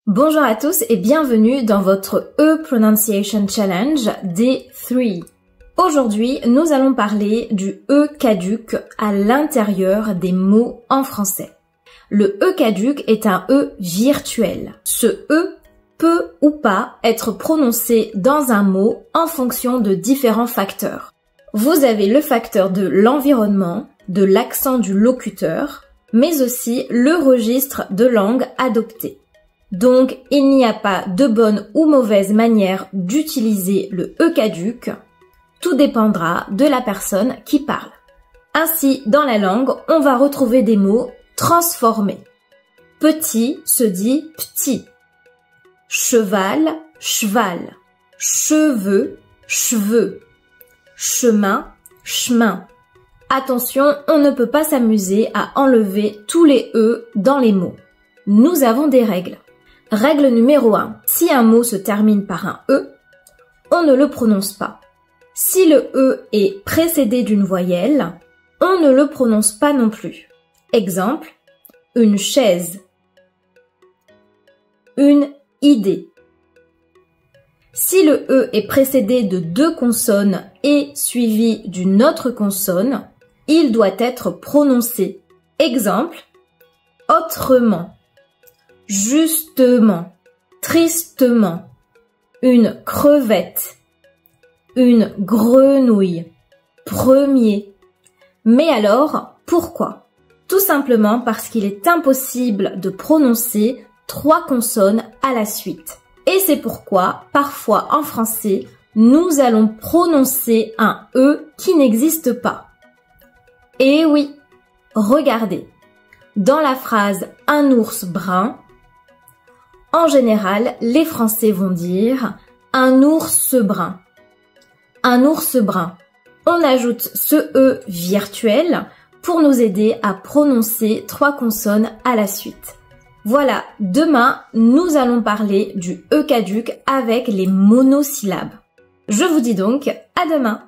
Bonjour à tous et bienvenue dans votre E-Pronunciation Challenge Day 3. Aujourd'hui, nous allons parler du E caduc à l'intérieur des mots en français. Le E caduc est un E virtuel. Ce E peut ou pas être prononcé dans un mot en fonction de différents facteurs. Vous avez le facteur de l'environnement, de l'accent du locuteur, mais aussi le registre de langue adopté. Donc, il n'y a pas de bonne ou mauvaise manière d'utiliser le E caduc. Tout dépendra de la personne qui parle. Ainsi, dans la langue, on va retrouver des mots transformés. Petit se dit petit. Cheval, cheval. Cheveux, cheveux. Chemin, chemin. Attention, on ne peut pas s'amuser à enlever tous les E dans les mots. Nous avons des règles. Règle numéro 1. Si un mot se termine par un E, on ne le prononce pas. Si le E est précédé d'une voyelle, on ne le prononce pas non plus. Exemple, une chaise. Une idée. Si le E est précédé de deux consonnes et suivi d'une autre consonne, il doit être prononcé. Exemple, autrement. Justement, tristement, une crevette, une grenouille, premier. Mais alors, pourquoi? Tout simplement parce qu'il est impossible de prononcer trois consonnes à la suite. Et c'est pourquoi, parfois en français, nous allons prononcer un E qui n'existe pas. Et oui, regardez, dans la phrase « un ours brun », en général, les Français vont dire « un ours brun ». Un ours brun. On ajoute ce E virtuel pour nous aider à prononcer trois consonnes à la suite. Voilà, demain, nous allons parler du E caduc avec les monosyllabes. Je vous dis donc à demain!